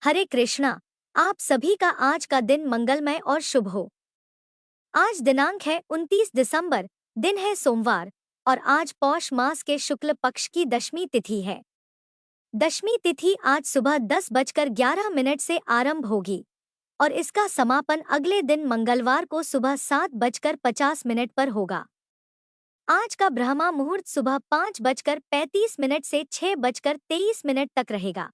हरे कृष्णा। आप सभी का आज का दिन मंगलमय और शुभ हो। आज दिनांक है 29 दिसंबर, दिन है सोमवार और आज पौष मास के शुक्ल पक्ष की दशमी तिथि है। दशमी तिथि आज सुबह 10:11 से आरंभ होगी और इसका समापन अगले दिन मंगलवार को सुबह 7:50 पर होगा। आज का ब्रह्मा मुहूर्त सुबह 5:35 से 6:23 तक रहेगा।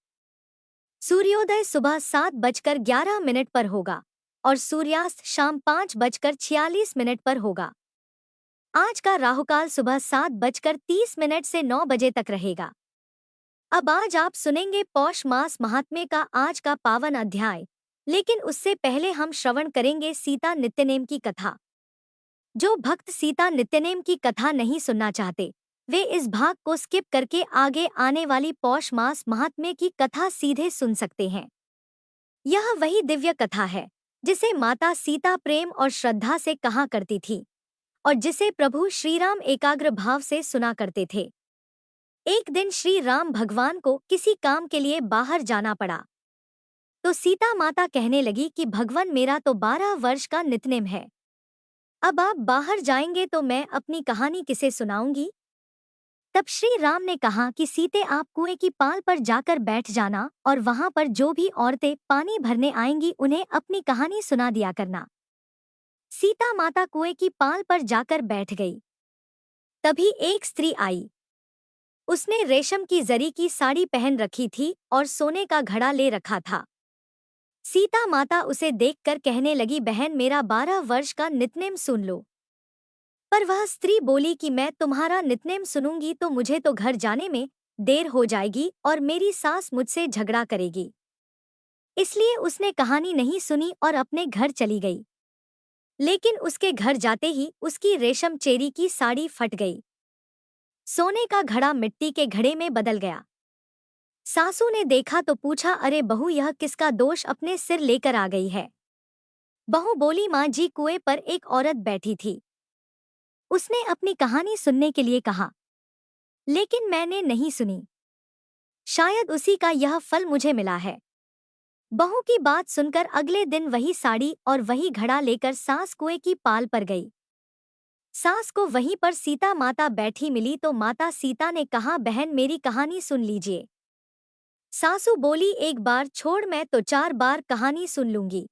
सूर्योदय सुबह 7:11 पर होगा और सूर्यास्त शाम 5:46 पर होगा। आज का राहुकाल सुबह 7:30 से 9 बजे तक रहेगा। अब आज आप सुनेंगे पौष मास महात्म्य का आज का पावन अध्याय, लेकिन उससे पहले हम श्रवण करेंगे सीता नित्यनेम की कथा। जो भक्त सीता नित्यनेम की कथा नहीं सुनना चाहते, वे इस भाग को स्किप करके आगे आने वाली पौष मास महात्म्य की कथा सीधे सुन सकते हैं। यह वही दिव्य कथा है जिसे माता सीता प्रेम और श्रद्धा से कहा करती थी और जिसे प्रभु श्री राम एकाग्र भाव से सुना करते थे। एक दिन श्री राम भगवान को किसी काम के लिए बाहर जाना पड़ा, तो सीता माता कहने लगी कि भगवान मेरा तो 12 वर्ष का नित्यनेम है। अब आप बाहर जाएंगे तो मैं अपनी कहानी किसे सुनाऊंगी? तब श्री राम ने कहा कि सीते आप कुएं की पाल पर जाकर बैठ जाना और वहां पर जो भी औरतें पानी भरने आएंगी उन्हें अपनी कहानी सुना दिया करना। सीता माता कुएं की पाल पर जाकर बैठ गई। तभी एक स्त्री आई। उसने रेशम की जरी की साड़ी पहन रखी थी और सोने का घड़ा ले रखा था। सीता माता उसे देखकर कहने लगी, बहन मेरा 12 वर्ष का नित्यनेम सुन लो। पर वह स्त्री बोली कि मैं तुम्हारा नित्यनेम सुनूंगी तो मुझे तो घर जाने में देर हो जाएगी और मेरी सास मुझसे झगड़ा करेगी। इसलिए उसने कहानी नहीं सुनी और अपने घर चली गई। लेकिन उसके घर जाते ही उसकी रेशम चेरी की साड़ी फट गई। सोने का घड़ा मिट्टी के घड़े में बदल गया। सासू ने देखा तो पूछा, अरे बहू यह किसका दोष अपने सिर लेकर आ गई है? बहू बोली, माँ जी कुएं पर एक औरत बैठी थी। उसने अपनी कहानी सुनने के लिए कहा, लेकिन मैंने नहीं सुनी। शायद उसी का यह फल मुझे मिला है। बहू की बात सुनकर अगले दिन वही साड़ी और वही घड़ा लेकर सास कुएं की पाल पर गई। सास को वहीं पर सीता माता बैठी मिली तो माता सीता ने कहा, बहन मेरी कहानी सुन लीजिए। सासू बोली, एक बार छोड़ मैं तो 4 बार कहानी सुन लूंगी।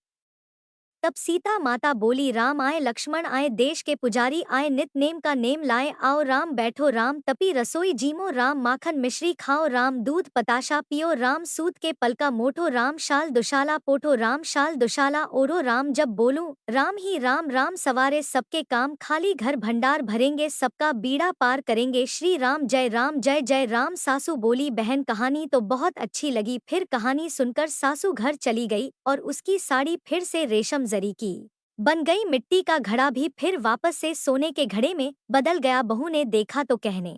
तब सीता माता बोली, राम आए लक्ष्मण आए देश के पुजारी आए नित नेम का नेम लाए आओ राम बैठो राम तपी रसोई जीमो राम माखन मिश्री खाओ राम दूध पताशा पियो राम सूत के पलका मोठो राम शाल दुशाला पोठो राम शाल दुशाला ओढ़ो राम जब बोलूं राम ही राम राम सवारे सबके काम खाली घर भंडार भरेंगे सबका बीड़ा पार करेंगे श्री राम जय जय राम। सासू बोली, बहन कहानी तो बहुत अच्छी लगी। फिर कहानी सुनकर सासू घर चली गई और उसकी साड़ी फिर से रेशम जरी की बन गई। मिट्टी का घड़ा भी फिर वापस से सोने के घड़े में बदल गया। बहू ने देखा तो कहने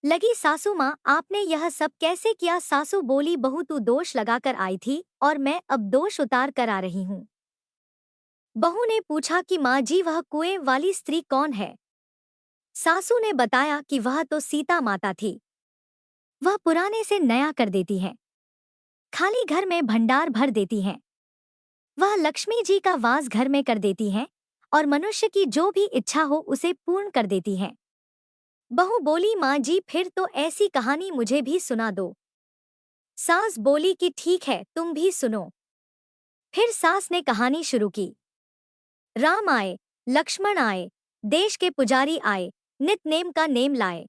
लगी, सासू माँ आपने यह सब कैसे किया? सासू बोली, बहू तू दोष लगाकर आई थी और मैं अब दोष उतार कर आ रही हूँ। बहू ने पूछा कि माँ जी वह कुएं वाली स्त्री कौन है? सासू ने बताया कि वह तो सीता माता थी। वह पुराने से नया कर देती है, खाली घर में भंडार भर देती हैं। वह लक्ष्मी जी का वास घर में कर देती हैं और मनुष्य की जो भी इच्छा हो उसे पूर्ण कर देती हैं। बहू बोली, माँ जी फिर तो ऐसी कहानी मुझे भी सुना दो। सास बोली कि ठीक है तुम भी सुनो। फिर सास ने कहानी शुरू की। राम आए, लक्ष्मण आए, देश के पुजारी आए, नित नेम का नेम लाए।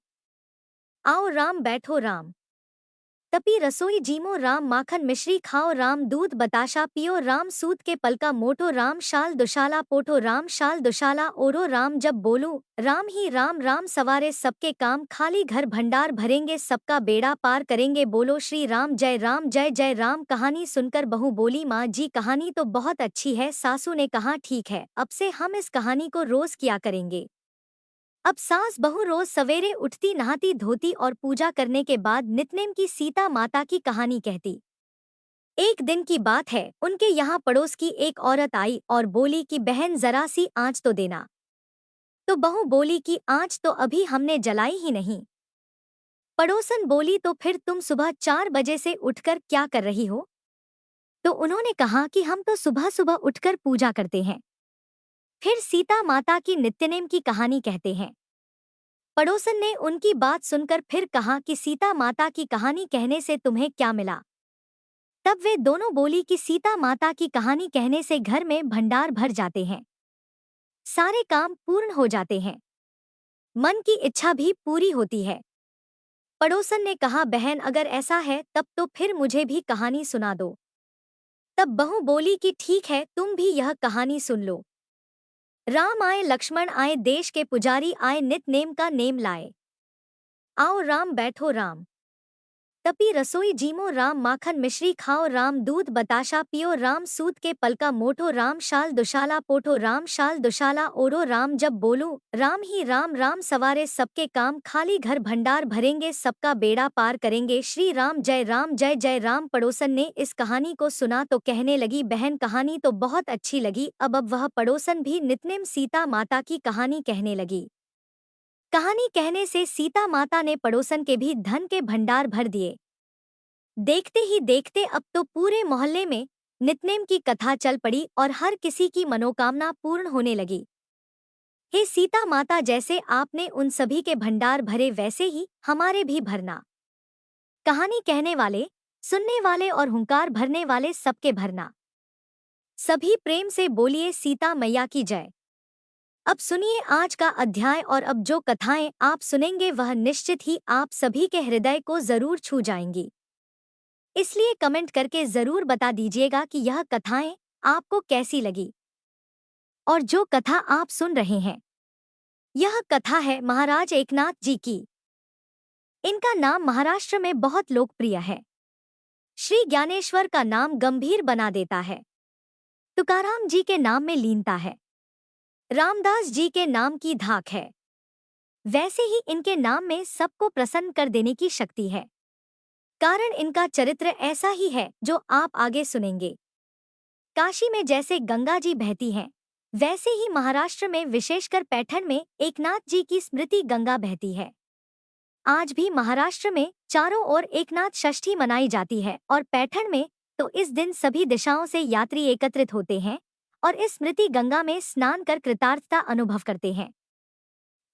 आओ राम बैठो राम, तपी रसोई जीमो राम माखन मिश्री खाओ राम दूध बताशा पियो राम सूत के पलका मोटो राम शाल दुशाला पोठो राम शाल दुशाला ओढ़ो राम जब बोलूं राम ही राम राम सवारे सबके काम खाली घर भंडार भरेंगे सबका बेड़ा पार करेंगे बोलो श्री राम जय जय राम। कहानी सुनकर बहू बोली, माँ जी कहानी तो बहुत अच्छी है। सासू ने कहा, ठीक है अब से हम इस कहानी को रोज किया करेंगे। अब सास बहू रोज सवेरे उठती नहाती धोती और पूजा करने के बाद नित्यनेम की सीता माता की कहानी कहती। एक दिन की बात है, उनके यहाँ पड़ोस की एक औरत आई और बोली कि बहन जरा सी आंच तो देना। तो बहू बोली कि आंच तो अभी हमने जलाई ही नहीं। पड़ोसन बोली, तो फिर तुम सुबह 4 बजे से उठकर क्या कर रही हो? तो उन्होंने कहा कि हम तो सुबह सुबह उठकर पूजा करते हैं। फिर सीता माता की नित्यनेम की कहानी कहते हैं। पड़ोसन ने उनकी बात सुनकर फिर कहा कि सीता माता की कहानी कहने से तुम्हें क्या मिला। तब वे दोनों बोली कि सीता माता की कहानी कहने से घर में भंडार भर जाते हैं, सारे काम पूर्ण हो जाते हैं, मन की इच्छा भी पूरी होती है। पड़ोसन ने कहा, बहन अगर ऐसा है तब तो फिर मुझे भी कहानी सुना दो। तब बहू बोली कि ठीक है, तुम भी यह कहानी सुन लो। राम आए, लक्ष्मण आए, देश के पुजारी आए, नित नेम का नेम लाए। आओ राम बैठो राम, तपी रसोई जीमो राम, माखन मिश्री खाओ राम, दूध बताशा पियो राम, सूत के पलका मोटो राम, शाल दुशाला पोठो राम, शाल दुशाला ओढ़ो राम, जब बोलूं राम ही राम, राम सवारे सबके काम, खाली घर भंडार भरेंगे, सबका बेड़ा पार करेंगे, श्री राम जय राम, जय जय राम। पड़ोसन ने इस कहानी को सुना तो कहने लगी, बहन कहानी तो बहुत अच्छी लगी। अब वह पड़ोसन भी नित्नेम सीता माता की कहानी कहने लगी। कहानी कहने से सीता माता ने पड़ोसन के भी धन के भंडार भर दिए। देखते ही देखते अब तो पूरे मोहल्ले में नित्नेम की कथा चल पड़ी और हर किसी की मनोकामना पूर्ण होने लगी। हे सीता माता, जैसे आपने उन सभी के भंडार भरे वैसे ही हमारे भी भरना। कहानी कहने वाले, सुनने वाले और हुंकार भरने वाले सबके भरना। सभी प्रेम से बोलिए सीता मैया की जय। अब सुनिए आज का अध्याय, और अब जो कथाएं आप सुनेंगे वह निश्चित ही आप सभी के हृदय को जरूर छू जाएंगी। इसलिए कमेंट करके जरूर बता दीजिएगा कि यह कथाएं आपको कैसी लगी। और जो कथा आप सुन रहे हैं, यह कथा है महाराज एकनाथ जी की। इनका नाम महाराष्ट्र में बहुत लोकप्रिय है। श्री ज्ञानेश्वर का नाम गंभीर बना देता है, तुकाराम जी के नाम में लीनता है, रामदास जी के नाम की धाक है, वैसे ही इनके नाम में सबको प्रसन्न कर देने की शक्ति है। कारण इनका चरित्र ऐसा ही है जो आप आगे सुनेंगे। काशी में जैसे गंगा जी बहती हैं, वैसे ही महाराष्ट्र में विशेषकर पैठण में एकनाथ जी की स्मृति गंगा बहती है। आज भी महाराष्ट्र में चारों ओर एकनाथ षष्ठी मनाई जाती है और पैठण में तो इस दिन सभी दिशाओं से यात्री एकत्रित होते हैं और इस स्मृति गंगा में स्नान कर कृतार्थता अनुभव करते हैं।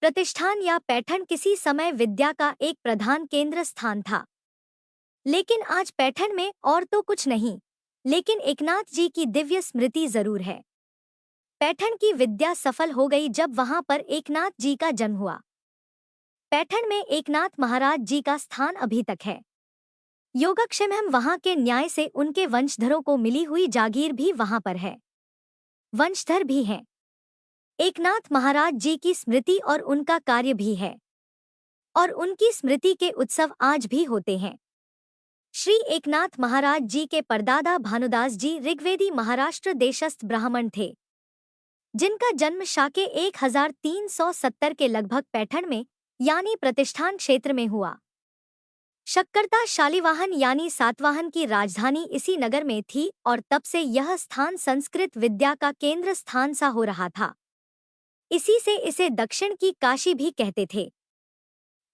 प्रतिष्ठान या पैठण किसी समय विद्या का एक प्रधान केंद्र स्थान था, लेकिन आज पैठण में और तो कुछ नहीं, लेकिन एकनाथ जी की दिव्य स्मृति जरूर है। पैठण की विद्या सफल हो गई जब वहां पर एकनाथ जी का जन्म हुआ। पैठण में एकनाथ महाराज जी का स्थान अभी तक है। योगक्षेम वहां के न्याय से उनके वंशधरों को मिली हुई जागीर भी वहां पर है, वंशधर भी हैं। एकनाथ महाराज जी की स्मृति और उनका कार्य भी है और उनकी स्मृति के उत्सव आज भी होते हैं। श्री एकनाथ महाराज जी के परदादा भानुदास जी ऋग्वेदी महाराष्ट्र देशस्थ ब्राह्मण थे, जिनका जन्म शाके 1370 के लगभग पैठण में यानी प्रतिष्ठान क्षेत्र में हुआ। शक्करता शालिवाहन यानी सातवाहन की राजधानी इसी नगर में थी और तब से यह स्थान संस्कृत विद्या का केंद्र स्थान सा हो रहा था। इसी से इसे दक्षिण की काशी भी कहते थे।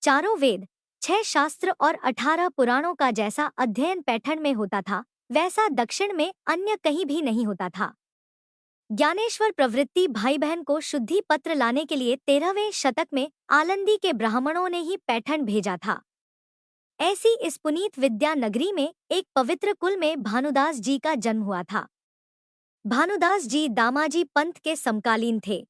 चारों वेद, 6 शास्त्र और 18 पुराणों का जैसा अध्ययन पैठण में होता था, वैसा दक्षिण में अन्य कहीं भी नहीं होता था। ज्ञानेश्वर प्रवृत्ति भाई बहन को शुद्धि पत्र लाने के लिए 13वें शतक में आलंदी के ब्राह्मणों ने ही पैठण भेजा था। ऐसी इस पुनीत विद्या नगरी में एक पवित्र कुल में भानुदास जी का जन्म हुआ था। भानुदास जी दामाजी पंथ के समकालीन थे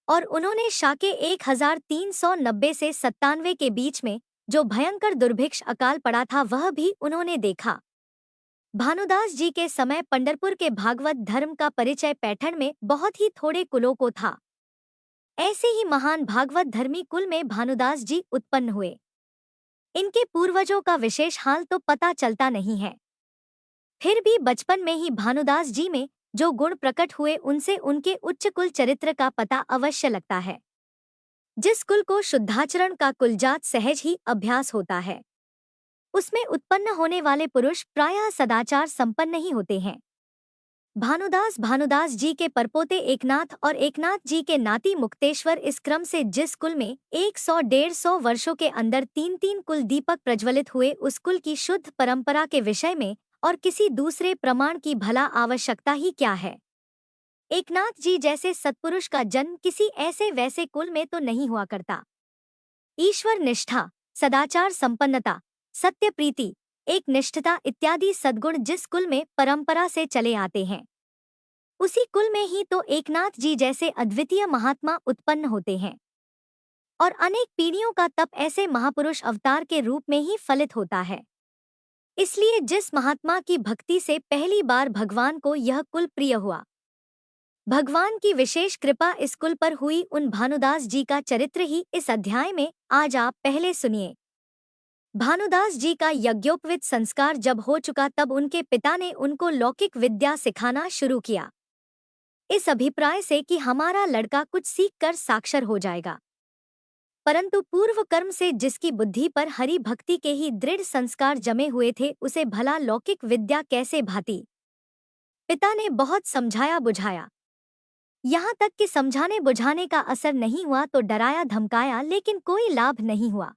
और उन्होंने शाके 1390 से 97 के बीच में जो भयंकर दुर्भिक्ष अकाल पड़ा था वह भी उन्होंने देखा। भानुदास जी के समय पंढरपुर के भागवत धर्म का परिचय पैठण में बहुत ही थोड़े कुलों को था। ऐसे ही महान भागवत धर्मी कुल में भानुदास जी उत्पन्न हुए। इनके पूर्वजों का विशेष हाल तो पता चलता नहीं है, फिर भी बचपन में ही भानुदास जी में जो गुण प्रकट हुए उनसे उनके उच्च कुल चरित्र का पता अवश्य लगता है। जिस कुल को शुद्धाचरण का कुलजात सहज ही अभ्यास होता है, उसमें उत्पन्न होने वाले पुरुष प्रायः सदाचार संपन्न ही होते हैं। भानुदास जी के परपोते एकनाथ और एकनाथ जी के नाती मुक्तेश्वर इस क्रम से जिस कुल में 100-150 वर्षों के अंदर 3-3 कुल दीपक प्रज्वलित हुए, उस कुल की शुद्ध परंपरा के विषय में और किसी दूसरे प्रमाण की भला आवश्यकता ही क्या है। एकनाथ जी जैसे सत्पुरुष का जन्म किसी ऐसे वैसे कुल में तो नहीं हुआ करता। ईश्वर निष्ठा, सदाचार संपन्नता, सत्य प्रीति, एक निष्ठता इत्यादि सद्गुण जिस कुल में परंपरा से चले आते हैं, उसी कुल में ही तो एकनाथ जी जैसे अद्वितीय महात्मा उत्पन्न होते हैं। और अनेक पीढ़ियों का तप ऐसे महापुरुष अवतार के रूप में ही फलित होता है। इसलिए जिस महात्मा की भक्ति से पहली बार भगवान को यह कुल प्रिय हुआ, भगवान की विशेष कृपा इस कुल पर हुई, उन भानुदास जी का चरित्र ही इस अध्याय में आज आप पहले सुनिए। भानुदास जी का यज्ञोपवीत संस्कार जब हो चुका तब उनके पिता ने उनको लौकिक विद्या सिखाना शुरू किया, इस अभिप्राय से कि हमारा लड़का कुछ सीख कर साक्षर हो जाएगा। परंतु पूर्व कर्म से जिसकी बुद्धि पर हरि भक्ति के ही दृढ़ संस्कार जमे हुए थे, उसे भला लौकिक विद्या कैसे भाती। पिता ने बहुत समझाया बुझाया, यहाँ तक कि समझाने बुझाने का असर नहीं हुआ तो डराया धमकाया, लेकिन कोई लाभ नहीं हुआ।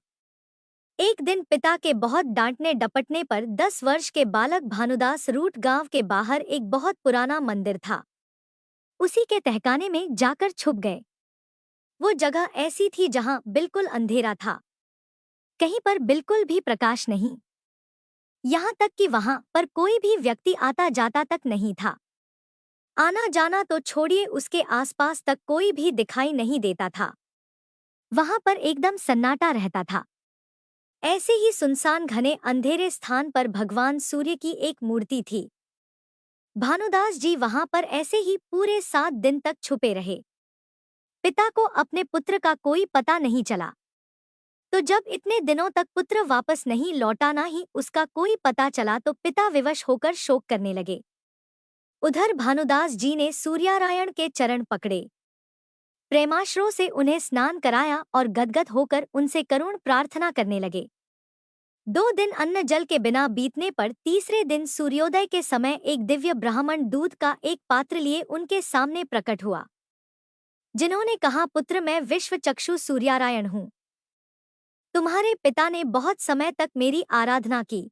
एक दिन पिता के बहुत डांटने डपटने पर 10 वर्ष के बालक भानुदास रूट गांव के बाहर एक बहुत पुराना मंदिर था, उसी के तहखाने में जाकर छुप गए। वो जगह ऐसी थी जहां बिल्कुल अंधेरा था, कहीं पर बिल्कुल भी प्रकाश नहीं, यहाँ तक कि वहां पर कोई भी व्यक्ति आता जाता तक नहीं था। आना जाना तो छोड़िए, उसके आसपास तक कोई भी दिखाई नहीं देता था। वहां पर एकदम सन्नाटा रहता था। ऐसे ही सुनसान घने अंधेरे स्थान पर भगवान सूर्य की एक मूर्ति थी। भानुदास जी वहां पर ऐसे ही पूरे 7 दिन तक छुपे रहे। पिता को अपने पुत्र का कोई पता नहीं चला। तो जब इतने दिनों तक पुत्र वापस नहीं लौटा, ना ही उसका कोई पता चला, तो पिता विवश होकर शोक करने लगे। उधर भानुदास जी ने सूर्यनारायण के चरण पकड़े, प्रेमाश्रों से उन्हें स्नान कराया और गदगद होकर उनसे करुण प्रार्थना करने लगे। 2 दिन अन्न जल के बिना बीतने पर तीसरे दिन सूर्योदय के समय एक दिव्य ब्राह्मण दूध का एक पात्र लिए उनके सामने प्रकट हुआ, जिन्होंने कहा, पुत्र मैं विश्व चक्षु सूर्यनारायण हूँ। तुम्हारे पिता ने बहुत समय तक मेरी आराधना की,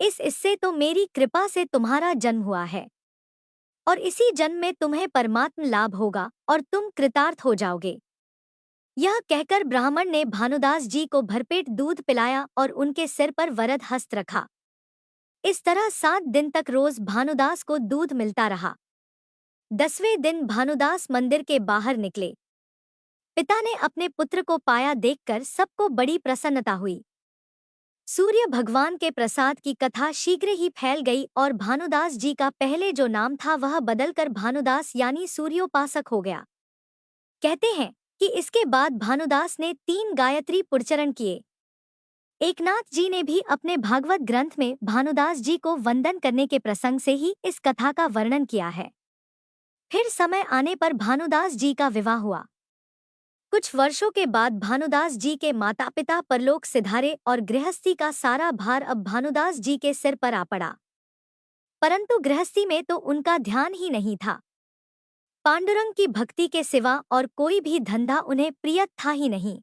इससे तो मेरी कृपा से तुम्हारा जन्म हुआ है, और इसी जन्म में तुम्हें परमात्म लाभ होगा और तुम कृतार्थ हो जाओगे। यह कहकर ब्राह्मण ने भानुदास जी को भरपेट दूध पिलाया और उनके सिर पर वरद हस्त रखा। इस तरह 7 दिन तक रोज भानुदास को दूध मिलता रहा। 10वें दिन भानुदास मंदिर के बाहर निकले। पिता ने अपने पुत्र को पाया देखकर सबको बड़ी प्रसन्नता हुई। सूर्य भगवान के प्रसाद की कथा शीघ्र ही फैल गई और भानुदास जी का पहले जो नाम था वह बदलकर भानुदास यानी सूर्योपासक हो गया। कहते हैं कि इसके बाद भानुदास ने 3 गायत्री पुरचरण किए। एकनाथ जी ने भी अपने भागवत ग्रंथ में भानुदास जी को वंदन करने के प्रसंग से ही इस कथा का वर्णन किया है। फिर समय आने पर भानुदास जी का विवाह हुआ। कुछ वर्षों के बाद भानुदास जी के माता पिता परलोक सिधारे और गृहस्थी का सारा भार अब भानुदास जी के सिर पर आ पड़ा। परंतु गृहस्थी में तो उनका ध्यान ही नहीं था। पांडुरंग की भक्ति के सिवा और कोई भी धंधा उन्हें प्रिय था ही नहीं।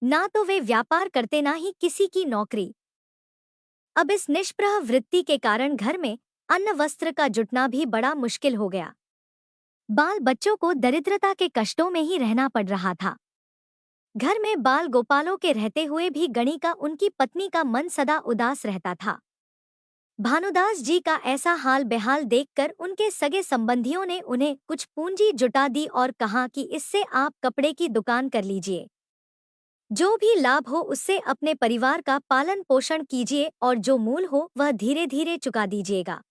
ना तो वे व्यापार करते, ना ही किसी की नौकरी। अब इस निष्प्रह वृत्ति के कारण घर में अन्न वस्त्र का जुटना भी बड़ा मुश्किल हो गया। बाल बच्चों को दरिद्रता के कष्टों में ही रहना पड़ रहा था। घर में बाल गोपालों के रहते हुए भी गणिका उनकी पत्नी का मन सदा उदास रहता था। भानुदास जी का ऐसा हाल बेहाल देखकर उनके सगे संबंधियों ने उन्हें कुछ पूंजी जुटा दी और कहा कि इससे आप कपड़े की दुकान कर लीजिए। जो भी लाभ हो उससे अपने परिवार का पालन पोषण कीजिए और जो मूल हो वह धीरे धीरे चुका दीजिएगा।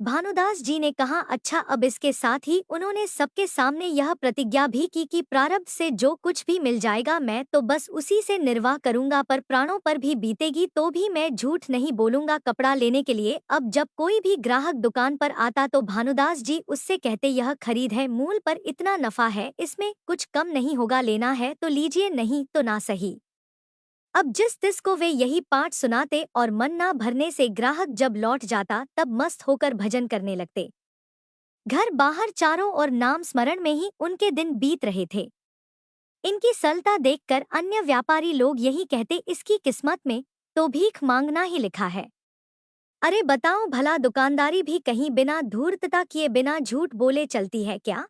भानुदास जी ने कहा, अच्छा। अब इसके साथ ही उन्होंने सबके सामने यह प्रतिज्ञा भी की कि प्रारब्ध से जो कुछ भी मिल जाएगा मैं तो बस उसी से निर्वाह करूंगा, पर प्राणों पर भी बीतेगी तो भी मैं झूठ नहीं बोलूंगा। कपड़ा लेने के लिए अब जब कोई भी ग्राहक दुकान पर आता तो भानुदास जी उससे कहते, यह खरीद है, मूल पर इतना नफा है, इसमें कुछ कम नहीं होगा, लेना है तो लीजिए, नहीं तो ना सही। अब जिस तिस को वे यही पाठ सुनाते और मन ना भरने से ग्राहक जब लौट जाता तब मस्त होकर भजन करने लगते। घर बाहर चारों ओर नाम स्मरण में ही उनके दिन बीत रहे थे। इनकी सरलता देखकर अन्य व्यापारी लोग यही कहते, इसकी किस्मत में तो भीख मांगना ही लिखा है। अरे बताओ भला, दुकानदारी भी कहीं बिना धूर्तता किए, बिना झूठ बोले चलती है क्या?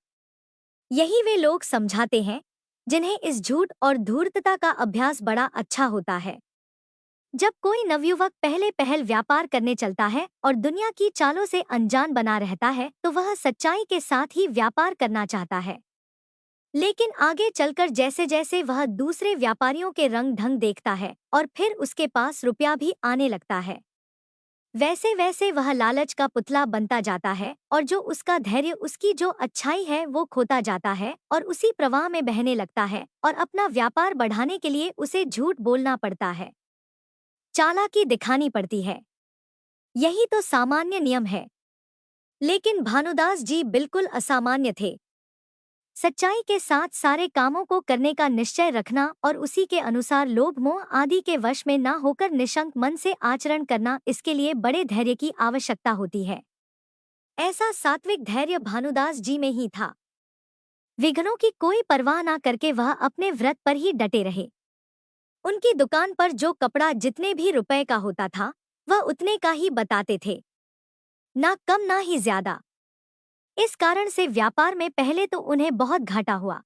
यही वे लोग समझाते हैं जिन्हें इस झूठ और धूर्तता का अभ्यास बड़ा अच्छा होता है। जब कोई नवयुवक पहले पहल व्यापार करने चलता है और दुनिया की चालों से अनजान बना रहता है, तो वह सच्चाई के साथ ही व्यापार करना चाहता है। लेकिन आगे चलकर जैसे जैसे वह दूसरे व्यापारियों के रंग ढंग देखता है और फिर उसके पास रुपया भी आने लगता है, वैसे वैसे वह लालच का पुतला बनता जाता है और जो उसका धैर्य, उसकी जो अच्छाई है, वो खोता जाता है और उसी प्रवाह में बहने लगता है और अपना व्यापार बढ़ाने के लिए उसे झूठ बोलना पड़ता है, चालाकी दिखानी पड़ती है। यही तो सामान्य नियम है। लेकिन भानुदास जी बिल्कुल असामान्य थे। सच्चाई के साथ सारे कामों को करने का निश्चय रखना और उसी के अनुसार लोभ मोह आदि के वश में ना होकर निशंक मन से आचरण करना, इसके लिए बड़े धैर्य की आवश्यकता होती है। ऐसा सात्विक धैर्य भानुदास जी में ही था। विघ्नों की कोई परवाह ना करके वह अपने व्रत पर ही डटे रहे। उनकी दुकान पर जो कपड़ा जितने भी रुपए का होता था, वह उतने का ही बताते थे, ना कम ना ही ज्यादा। इस कारण से व्यापार में पहले तो उन्हें बहुत घाटा हुआ।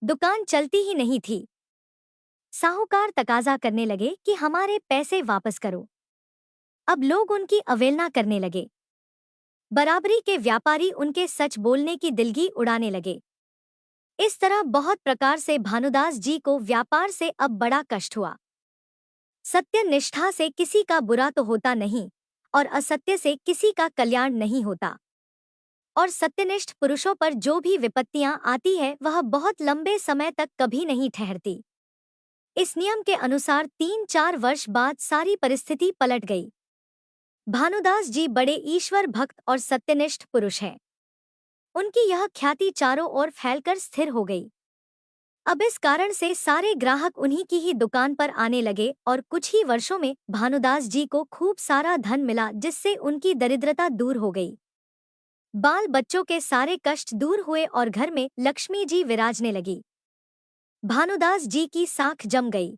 दुकान चलती ही नहीं थी। साहूकार तकाजा करने लगे कि हमारे पैसे वापस करो। अब लोग उनकी अवहेलना करने लगे। बराबरी के व्यापारी उनके सच बोलने की दिलगी उड़ाने लगे। इस तरह बहुत प्रकार से भानुदास जी को व्यापार से अब बड़ा कष्ट हुआ। सत्य निष्ठा से किसी का बुरा तो होता नहीं और असत्य से किसी का कल्याण नहीं होता। और सत्यनिष्ठ पुरुषों पर जो भी विपत्तियां आती है, वह बहुत लंबे समय तक कभी नहीं ठहरती। इस नियम के अनुसार 3-4 वर्ष बाद सारी परिस्थिति पलट गई। भानुदास जी बड़े ईश्वर भक्त और सत्यनिष्ठ पुरुष हैं। उनकी यह ख्याति चारों ओर फैलकर स्थिर हो गई। अब इस कारण से सारे ग्राहक उन्हीं की ही दुकान पर आने लगे और कुछ ही वर्षों में भानुदास जी को खूब सारा धन मिला, जिससे उनकी दरिद्रता दूर हो गई। बाल बच्चों के सारे कष्ट दूर हुए और घर में लक्ष्मी जी विराजने लगी। भानुदास जी की साख जम गई।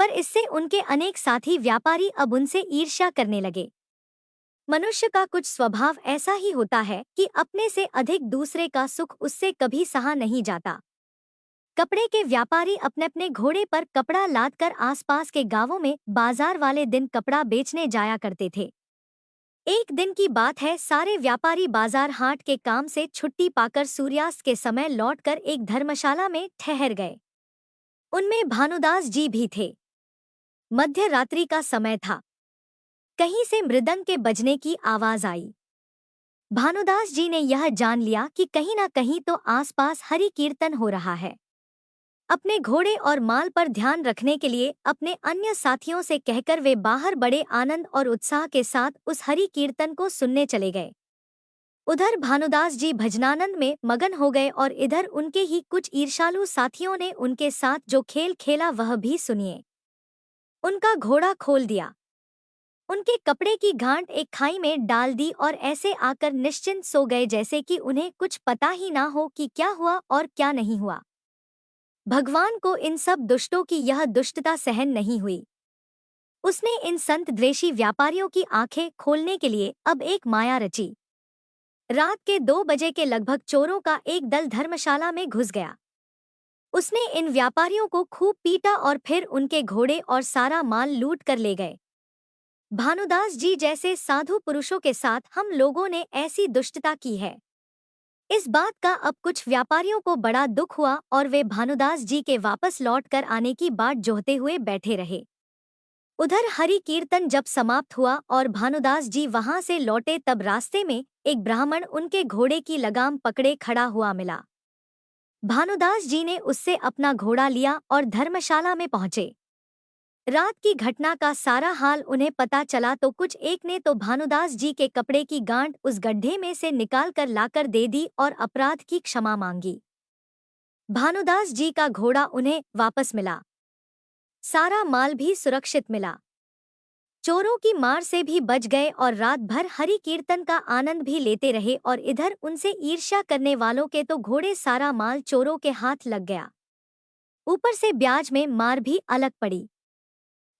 पर इससे उनके अनेक साथी व्यापारी अब उनसे ईर्ष्या करने लगे। मनुष्य का कुछ स्वभाव ऐसा ही होता है कि अपने से अधिक दूसरे का सुख उससे कभी सहा नहीं जाता। कपड़े के व्यापारी अपने अपने घोड़े पर कपड़ा लादकर आसपास के गांवों में बाजार वाले दिन कपड़ा बेचने जाया करते थे। एक दिन की बात है, सारे व्यापारी बाजार हाट के काम से छुट्टी पाकर सूर्यास्त के समय लौटकर एक धर्मशाला में ठहर गए। उनमें भानुदास जी भी थे। मध्य रात्रि का समय था। कहीं से मृदंग के बजने की आवाज आई। भानुदास जी ने यह जान लिया कि कहीं ना कहीं तो आसपास हरि कीर्तन हो रहा है। अपने घोड़े और माल पर ध्यान रखने के लिए अपने अन्य साथियों से कहकर वे बाहर बड़े आनंद और उत्साह के साथ उस हरि कीर्तन को सुनने चले गए। उधर भानुदास जी भजनानंद में मगन हो गए और इधर उनके ही कुछ ईर्ष्यालु साथियों ने उनके साथ जो खेल खेला वह भी सुनिए। उनका घोड़ा खोल दिया, उनके कपड़े की गांठ एक खाई में डाल दी और ऐसे आकर निश्चिंत सो गए जैसे कि उन्हें कुछ पता ही ना हो कि क्या हुआ और क्या नहीं हुआ। भगवान को इन सब दुष्टों की यह दुष्टता सहन नहीं हुई। उसने इन संत द्वेषी व्यापारियों की आंखें खोलने के लिए अब एक माया रची। रात के 2 बजे के लगभग चोरों का एक दल धर्मशाला में घुस गया। उसने इन व्यापारियों को खूब पीटा और फिर उनके घोड़े और सारा माल लूट कर ले गए। भानुदास जी जैसे साधु पुरुषों के साथ हम लोगों ने ऐसी दुष्टता की है। इस बात का अब कुछ व्यापारियों को बड़ा दुख हुआ और वे भानुदास जी के वापस लौट कर आने की बाट जोहते हुए बैठे रहे। उधर हरि कीर्तन जब समाप्त हुआ और भानुदास जी वहां से लौटे, तब रास्ते में एक ब्राह्मण उनके घोड़े की लगाम पकड़े खड़ा हुआ मिला। भानुदास जी ने उससे अपना घोड़ा लिया और धर्मशाला में पहुंचे। रात की घटना का सारा हाल उन्हें पता चला तो कुछ एक ने तो भानुदास जी के कपड़े की गांठ उस गड्ढे में से निकाल कर लाकर दे दी और अपराध की क्षमा मांगी। भानुदास जी का घोड़ा उन्हें वापस मिला। सारा माल भी सुरक्षित मिला। चोरों की मार से भी बच गए और रात भर हरि कीर्तन का आनंद भी लेते रहे और इधर उनसे ईर्ष्या करने वालों के तो घोड़े सारा माल चोरों के हाथ लग गया। ऊपर से ब्याज में मार भी अलग पड़ी।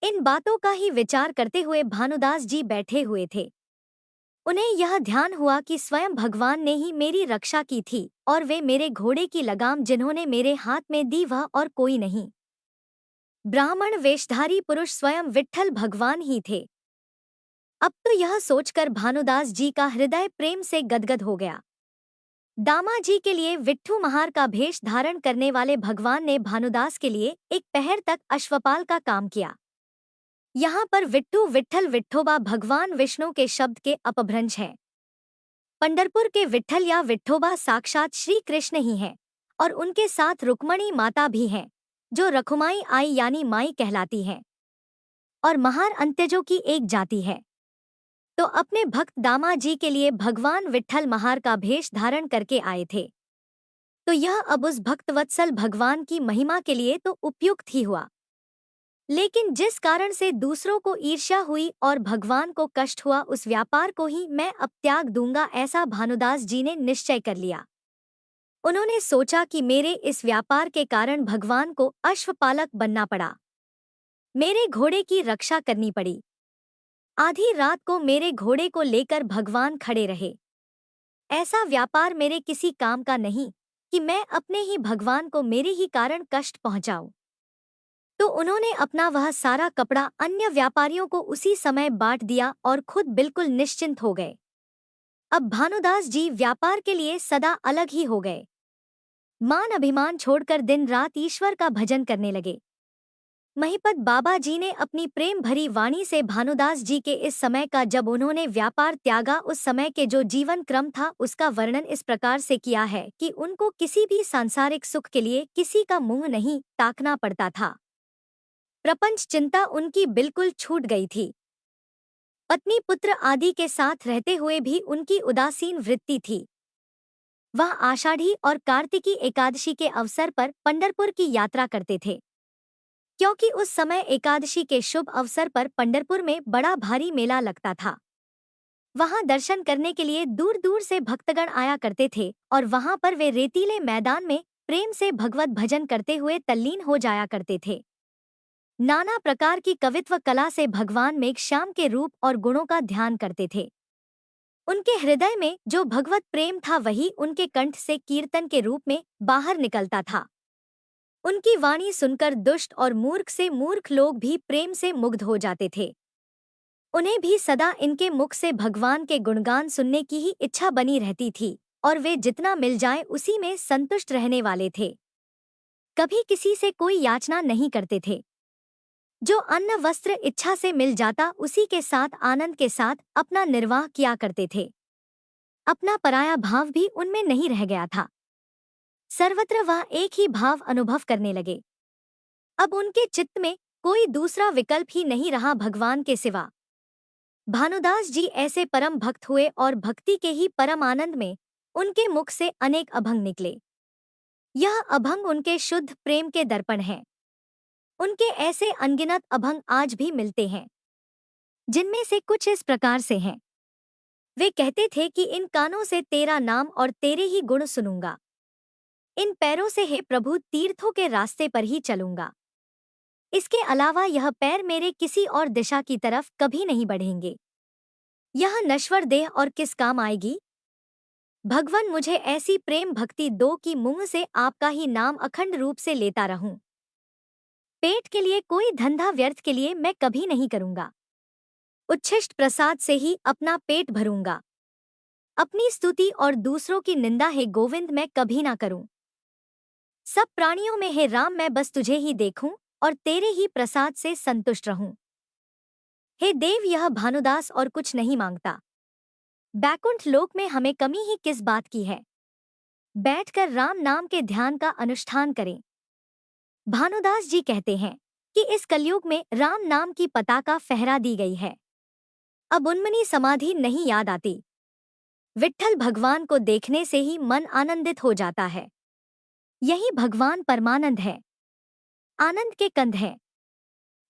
इन बातों का ही विचार करते हुए भानुदास जी बैठे हुए थे। उन्हें यह ध्यान हुआ कि स्वयं भगवान ने ही मेरी रक्षा की थी और वे मेरे घोड़े की लगाम जिन्होंने मेरे हाथ में दी वह और कोई नहीं, ब्राह्मण वेशधारी पुरुष स्वयं विट्ठल भगवान ही थे। अब तो यह सोचकर भानुदास जी का हृदय प्रेम से गदगद हो गया। दामा जी के लिए विट्ठू महार का भेष धारण करने वाले भगवान ने भानुदास के लिए एक पहर तक अश्वपाल का काम किया। यहाँ पर विट्ठू विट्ठल विट्ठोबा भगवान विष्णु के शब्द के अपभ्रंश हैं। पंढरपुर के विट्ठल या विट्ठोबा साक्षात श्री कृष्ण ही हैं और उनके साथ रुक्मणी माता भी हैं, जो रखुमाई आई यानी माई कहलाती हैं और महार अंत्यजों की एक जाति है। तो अपने भक्त दामा जी के लिए भगवान विट्ठल महार का भेष धारण करके आए थे। तो यह अब उस भक्तवत्सल भगवान की महिमा के लिए तो उपयुक्त ही हुआ, लेकिन जिस कारण से दूसरों को ईर्ष्या हुई और भगवान को कष्ट हुआ उस व्यापार को ही मैं अब त्याग दूंगा, ऐसा भानुदास जी ने निश्चय कर लिया। उन्होंने सोचा कि मेरे इस व्यापार के कारण भगवान को अश्वपालक बनना पड़ा, मेरे घोड़े की रक्षा करनी पड़ी। आधी रात को मेरे घोड़े को लेकर भगवान खड़े रहे। ऐसा व्यापार मेरे किसी काम का नहीं कि मैं अपने ही भगवान को मेरे ही कारण कष्ट पहुंचाऊं। तो उन्होंने अपना वह सारा कपड़ा अन्य व्यापारियों को उसी समय बांट दिया और खुद बिल्कुल निश्चिंत हो गए। अब भानुदास जी व्यापार के लिए सदा अलग ही हो गए। मान अभिमान छोड़कर दिन रात ईश्वर का भजन करने लगे। महिपत बाबा जी ने अपनी प्रेम भरी वाणी से भानुदास जी के इस समय का, जब उन्होंने व्यापार त्यागा, उस समय के जो जीवन क्रम था उसका वर्णन इस प्रकार से किया है कि उनको किसी भी सांसारिक सुख के लिए किसी का मुंह नहीं ताकना पड़ता था। प्रपंच चिंता उनकी बिल्कुल छूट गई थी। पत्नी पुत्र आदि के साथ रहते हुए भी उनकी उदासीन वृत्ति थी। वह आषाढ़ी और कार्तिकी एकादशी के अवसर पर पंढरपुर की यात्रा करते थे, क्योंकि उस समय एकादशी के शुभ अवसर पर पंढरपुर में बड़ा भारी मेला लगता था। वहां दर्शन करने के लिए दूर दूर से भक्तगण आया करते थे और वहां पर वे रेतीले मैदान में प्रेम से भगवत भजन करते हुए तल्लीन हो जाया करते थे। नाना प्रकार की कवित्व कला से भगवान मेघश्याम के रूप और गुणों का ध्यान करते थे। उनके हृदय में जो भगवत प्रेम था वही उनके कंठ से कीर्तन के रूप में बाहर निकलता था। उनकी वाणी सुनकर दुष्ट और मूर्ख से मूर्ख लोग भी प्रेम से मुग्ध हो जाते थे। उन्हें भी सदा इनके मुख से भगवान के गुणगान सुनने की ही इच्छा बनी रहती थी और वे जितना मिल जाए उसी में संतुष्ट रहने वाले थे। कभी किसी से कोई याचना नहीं करते थे। जो अन्न वस्त्र इच्छा से मिल जाता उसी के साथ आनंद के साथ अपना निर्वाह किया करते थे। अपना पराया भाव भी उनमें नहीं रह गया था। सर्वत्र वह एक ही भाव अनुभव करने लगे। अब उनके चित्त में कोई दूसरा विकल्प ही नहीं रहा भगवान के सिवा। भानुदास जी ऐसे परम भक्त हुए और भक्ति के ही परम आनंद में उनके मुख से अनेक अभंग निकले। यह अभंग उनके शुद्ध प्रेम के दर्पण हैं। उनके ऐसे अनगिनत अभंग आज भी मिलते हैं, जिनमें से कुछ इस प्रकार से हैं। वे कहते थे कि इन कानों से तेरा नाम और तेरे ही गुण सुनूंगा, इन पैरों से हे प्रभु तीर्थों के रास्ते पर ही चलूंगा। इसके अलावा यह पैर मेरे किसी और दिशा की तरफ कभी नहीं बढ़ेंगे। यह नश्वर देह और किस काम आएगी। भगवान मुझे ऐसी प्रेम भक्ति दो कि मुंह से आपका ही नाम अखंड रूप से लेता रहूं। पेट के लिए कोई धंधा व्यर्थ के लिए मैं कभी नहीं करूंगा। उच्छिष्ट प्रसाद से ही अपना पेट भरूंगा। अपनी स्तुति और दूसरों की निंदा हे गोविंद मैं कभी ना करूं। सब प्राणियों में हे राम मैं बस तुझे ही देखूं और तेरे ही प्रसाद से संतुष्ट रहूं। हे देव यह भानुदास और कुछ नहीं मांगता। बैकुंठ लोक में हमें कमी ही किस बात की है। बैठकर राम नाम के ध्यान का अनुष्ठान करें। भानुदास जी कहते हैं कि इस कलयुग में राम नाम की पताका फहरा दी गई है। अब उन्मनी समाधि नहीं याद आती। विट्ठल भगवान को देखने से ही मन आनंदित हो जाता है। यही भगवान परमानंद है, आनंद के कंद है।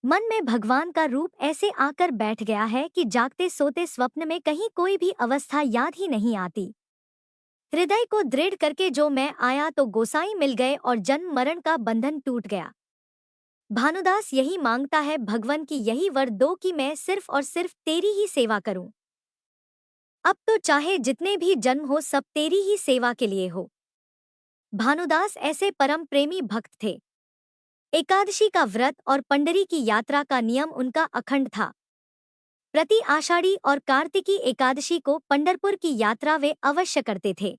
मन में भगवान का रूप ऐसे आकर बैठ गया है कि जागते सोते स्वप्न में कहीं कोई भी अवस्था याद ही नहीं आती। हृदय को दृढ़ करके जो मैं आया तो गोसाई मिल गए और जन्म मरण का बंधन टूट गया। भानुदास यही मांगता है भगवन की यही वर दो कि मैं सिर्फ और सिर्फ तेरी ही सेवा करूं। अब तो चाहे जितने भी जन्म हो सब तेरी ही सेवा के लिए हो। भानुदास ऐसे परम प्रेमी भक्त थे। एकादशी का व्रत और पंडरी की यात्रा का नियम उनका अखंड था। प्रति आषाढ़ी और कार्तिकी एकादशी को पंढरपुर की यात्रा वे अवश्य करते थे।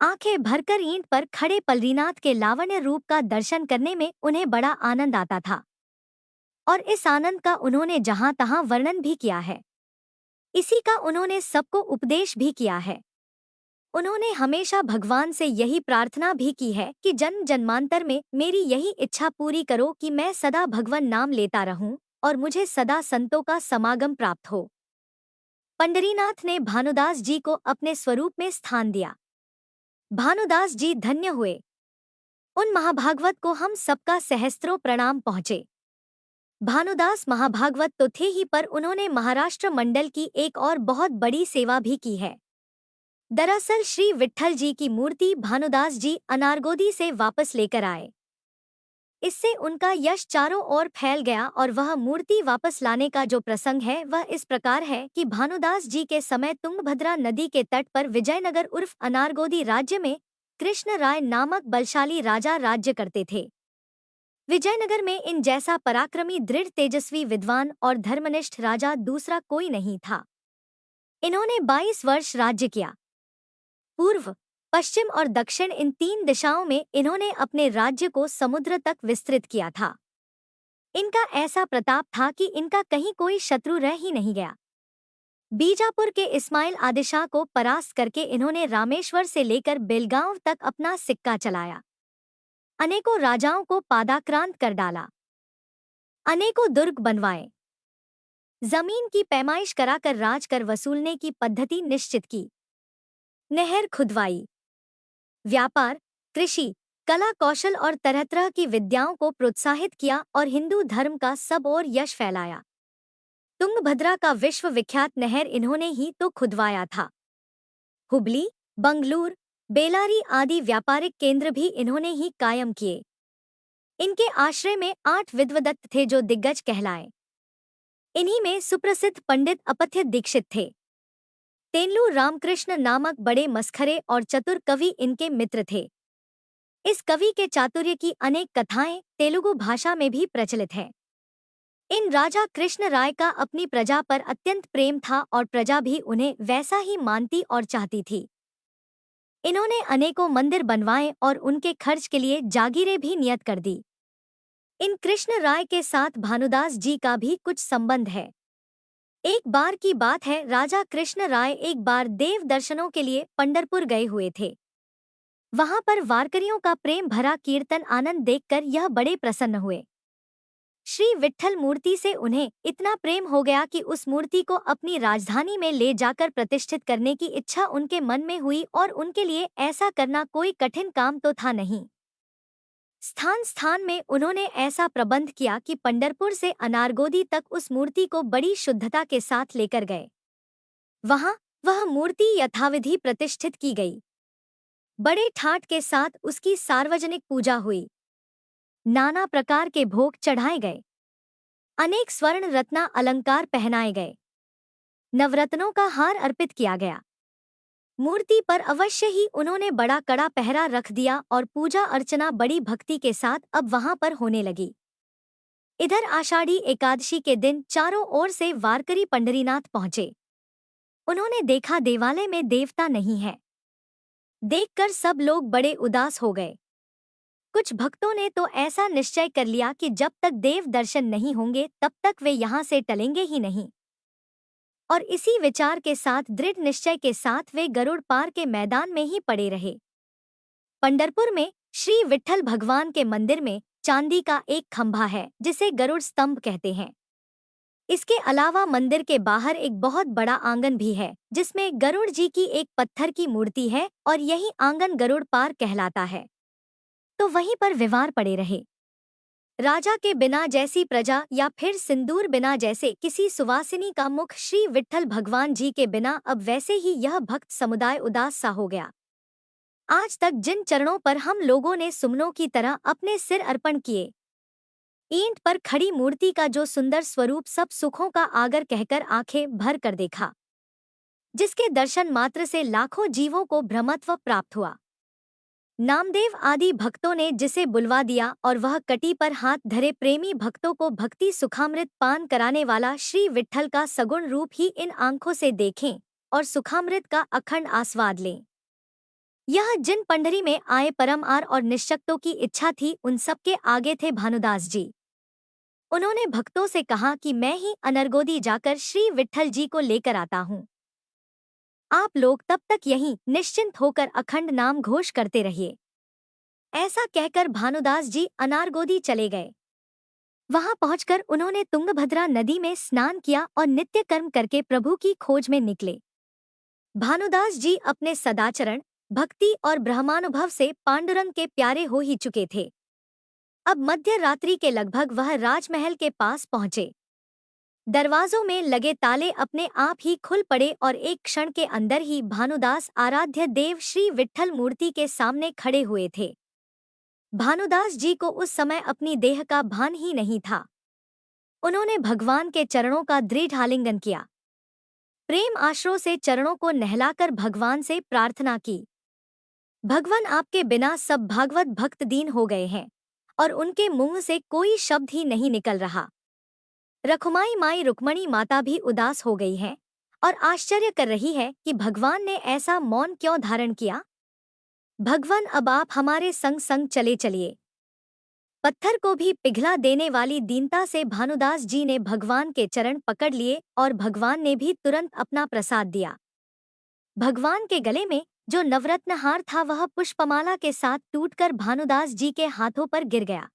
आंखें भरकर ईंट पर खड़े पलरीनाथ के लावण्य रूप का दर्शन करने में उन्हें बड़ा आनंद आता था और इस आनंद का उन्होंने जहां तहां वर्णन भी किया है। इसी का उन्होंने सबको उपदेश भी किया है। उन्होंने हमेशा भगवान से यही प्रार्थना भी की है कि जन्म जन्मांतर में मेरी यही इच्छा पूरी करो कि मैं सदा भगवन नाम लेता रहूं और मुझे सदा संतों का समागम प्राप्त हो। पंडरीनाथ ने भानुदास जी को अपने स्वरूप में स्थान दिया। भानुदास जी धन्य हुए। उन महाभागवत को हम सबका सहस्त्रों प्रणाम पहुँचे। भानुदास महाभागवत तो थे ही पर उन्होंने महाराष्ट्र मंडल की एक और बहुत बड़ी सेवा भी की है। दरअसल श्री विट्ठल जी की मूर्ति भानुदास जी अनारगोदी से वापस लेकर आए। इससे उनका यश चारों ओर फैल गया और वह मूर्ति वापस लाने का जो प्रसंग है वह इस प्रकार है कि भानुदास जी के समय तुंगभद्रा नदी के तट पर विजयनगर उर्फ अनारगोदी राज्य में कृष्ण राय नामक बलशाली राजा राज्य करते थे। विजयनगर में इन जैसा पराक्रमी दृढ़ तेजस्वी विद्वान और धर्मनिष्ठ राजा दूसरा कोई नहीं था। इन्होंने 22 वर्ष राज्य किया। पूर्व, पश्चिम और दक्षिण इन 3 दिशाओं में इन्होंने अपने राज्य को समुद्र तक विस्तृत किया था। इनका ऐसा प्रताप था कि इनका कहीं कोई शत्रु रह ही नहीं गया। बीजापुर के इस्माइल आदिशाह को परास्त करके इन्होंने रामेश्वर से लेकर बेलगांव तक अपना सिक्का चलाया। अनेकों राजाओं को पादाक्रांत कर डाला। अनेकों दुर्ग बनवाए। जमीन की पैमाइश कराकर राज कर वसूलने की पद्धति निश्चित की। नहर खुदवाई। व्यापार, कृषि, कला कौशल और तरह तरह की विद्याओं को प्रोत्साहित किया और हिंदू धर्म का सब ओर यश फैलाया। तुंगभद्रा का विश्व विख्यात नहर इन्होंने ही तो खुदवाया था। हुबली, बंगलूर, बेलारी आदि व्यापारिक केंद्र भी इन्होंने ही कायम किए। इनके आश्रय में 8 विद्वदत्त थे जो दिग्गज कहलाए। इन्हीं में सुप्रसिद्ध पंडित अपथ्य दीक्षित थे। तेनलू रामकृष्ण नामक बड़े मस्खरे और चतुर कवि इनके मित्र थे। इस कवि के चातुर्य की अनेक कथाएं तेलुगु भाषा में भी प्रचलित हैं। इन राजा कृष्ण राय का अपनी प्रजा पर अत्यंत प्रेम था और प्रजा भी उन्हें वैसा ही मानती और चाहती थी। इन्होंने अनेकों मंदिर बनवाए और उनके खर्च के लिए जागीरें भी नियत कर दी। इन कृष्ण राय के साथ भानुदास जी का भी कुछ संबंध है। एक बार की बात है, राजा कृष्ण राय एक बार देव दर्शनों के लिए पंढरपुर गए हुए थे। वहां पर वारकरियों का प्रेम भरा कीर्तन आनंद देखकर यह बड़े प्रसन्न हुए। श्री विट्ठल मूर्ति से उन्हें इतना प्रेम हो गया कि उस मूर्ति को अपनी राजधानी में ले जाकर प्रतिष्ठित करने की इच्छा उनके मन में हुई और उनके लिए ऐसा करना कोई कठिन काम तो था नहीं। स्थान स्थान में उन्होंने ऐसा प्रबंध किया कि पंढरपुर से अनारगोदी तक उस मूर्ति को बड़ी शुद्धता के साथ लेकर गए। वहां वह मूर्ति यथाविधि प्रतिष्ठित की गई। बड़े ठाट के साथ उसकी सार्वजनिक पूजा हुई। नाना प्रकार के भोग चढ़ाए गए। अनेक स्वर्ण रत्ना अलंकार पहनाए गए। नवरत्नों का हार अर्पित किया गया। मूर्ति पर अवश्य ही उन्होंने बड़ा कड़ा पहरा रख दिया और पूजा अर्चना बड़ी भक्ति के साथ अब वहां पर होने लगी। इधर आषाढ़ी एकादशी के दिन चारों ओर से वारकरी पंढरीनाथ पहुंचे। उन्होंने देखा देवालय में देवता नहीं है। देखकर सब लोग बड़े उदास हो गए। कुछ भक्तों ने तो ऐसा निश्चय कर लिया कि जब तक देव दर्शन नहीं होंगे तब तक वे यहाँ से टलेंगे ही नहीं। और इसी विचार के साथ दृढ़ निश्चय के साथ वे गरुड़ पार के मैदान में ही पड़े रहे। पंढरपुर में श्री विट्ठल भगवान के मंदिर में चांदी का एक खंभा है जिसे गरुड़ स्तंभ कहते हैं। इसके अलावा मंदिर के बाहर एक बहुत बड़ा आंगन भी है जिसमें गरुड़ जी की एक पत्थर की मूर्ति है और यही आंगन गरुड़ पार कहलाता है। तो वहीं पर विवार पड़े रहे। राजा के बिना जैसी प्रजा या फिर सिंदूर बिना जैसे किसी सुवासिनी का मुख श्री विट्ठल भगवान जी के बिना अब वैसे ही यह भक्त समुदाय उदास सा हो गया। आज तक जिन चरणों पर हम लोगों ने सुमनों की तरह अपने सिर अर्पण किए, ईंट पर खड़ी मूर्ति का जो सुंदर स्वरूप सब सुखों का आगर कहकर आंखें भर कर देखा, जिसके दर्शन मात्र से लाखों जीवों को ब्रह्मत्व प्राप्त हुआ। नामदेव आदि भक्तों ने जिसे बुलवा दिया और वह कटी पर हाथ धरे प्रेमी भक्तों को भक्ति सुखामृत पान कराने वाला श्री विट्ठल का सगुण रूप ही इन आंखों से देखें और सुखामृत का अखंड आस्वाद लें। यह जिन पंडरी में आए परम आर और निश्चक्तों की इच्छा थी, उन सबके आगे थे भानुदास जी। उन्होंने भक्तों से कहा कि मैं ही अनरगोदी जाकर श्री विट्ठल जी को लेकर आता हूँ। आप लोग तब तक यहीं निश्चिंत होकर अखंड नाम घोष करते रहिए। ऐसा कहकर भानुदास जी अनारगोदी चले गए। वहां पहुंचकर उन्होंने तुंगभद्रा नदी में स्नान किया और नित्य कर्म करके प्रभु की खोज में निकले। भानुदास जी अपने सदाचरण, भक्ति और ब्रह्मानुभव से पांडुरंग के प्यारे हो ही चुके थे। अब मध्य रात्रि के लगभग वह राजमहल के पास पहुंचे। दरवाजों में लगे ताले अपने आप ही खुल पड़े और एक क्षण के अंदर ही भानुदास आराध्य देव श्री विट्ठल मूर्ति के सामने खड़े हुए थे। भानुदास जी को उस समय अपनी देह का भान ही नहीं था। उन्होंने भगवान के चरणों का दृढ़ आलिंगन किया। प्रेम आश्रों से चरणों को नहलाकर भगवान से प्रार्थना की, भगवान आपके बिना सब भागवत भक्त दीन हो गए हैं और उनके मुंह से कोई शब्द ही नहीं निकल रहा। रखुमाई माई रुक्मणी माता भी उदास हो गई है और आश्चर्य कर रही है कि भगवान ने ऐसा मौन क्यों धारण किया। भगवान अब आप हमारे संग संग चले चलिए। पत्थर को भी पिघला देने वाली दीनता से भानुदास जी ने भगवान के चरण पकड़ लिए और भगवान ने भी तुरंत अपना प्रसाद दिया। भगवान के गले में जो नवरत्न हार था वह पुष्पमाला के साथ टूटकर भानुदास जी के हाथों पर गिर गया।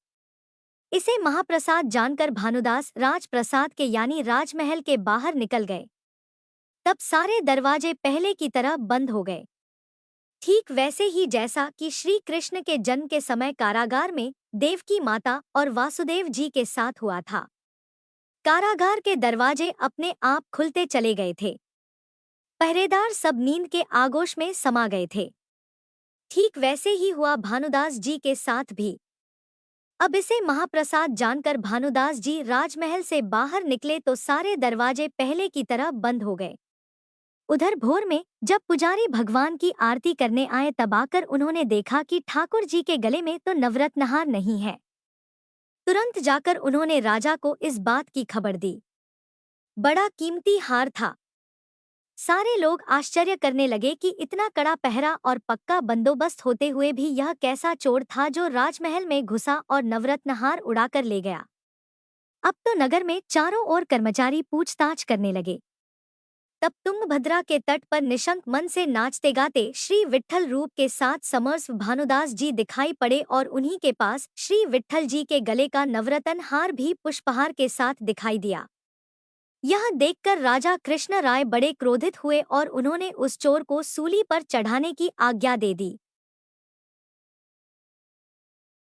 इसे महाप्रसाद जानकर भानुदास राजप्रसाद के यानी राजमहल के बाहर निकल गए। तब सारे दरवाजे पहले की तरह बंद हो गए, ठीक वैसे ही जैसा कि श्री कृष्ण के जन्म के समय कारागार में देवकी माता और वासुदेव जी के साथ हुआ था। कारागार के दरवाजे अपने आप खुलते चले गए थे। पहरेदार सब नींद के आगोश में समा गए थे। ठीक वैसे ही हुआ भानुदास जी के साथ भी। अब इसे महाप्रसाद जानकर भानुदास जी राजमहल से बाहर निकले तो सारे दरवाजे पहले की तरह बंद हो गए। उधर भोर में जब पुजारी भगवान की आरती करने आए तब आकर उन्होंने देखा कि ठाकुर जी के गले में तो नवरत्नहार नहीं है। तुरंत जाकर उन्होंने राजा को इस बात की खबर दी। बड़ा कीमती हार था। सारे लोग आश्चर्य करने लगे कि इतना कड़ा पहरा और पक्का बंदोबस्त होते हुए भी यह कैसा चोर था जो राजमहल में घुसा और नवरत्नहार उड़ाकर ले गया। अब तो नगर में चारों ओर कर्मचारी पूछताछ करने लगे। तब तुंगभद्रा के तट पर निशंक मन से नाचते गाते श्री विट्ठल रूप के साथ समर्थ भानुदास जी दिखाई पड़े और उन्हीं के पास श्री विट्ठल जी के गले का नवरत्न हार भी पुष्पहार के साथ दिखाई दिया। यह देखकर राजा कृष्ण राय बड़े क्रोधित हुए और उन्होंने उस चोर को सूली पर चढ़ाने की आज्ञा दे दी।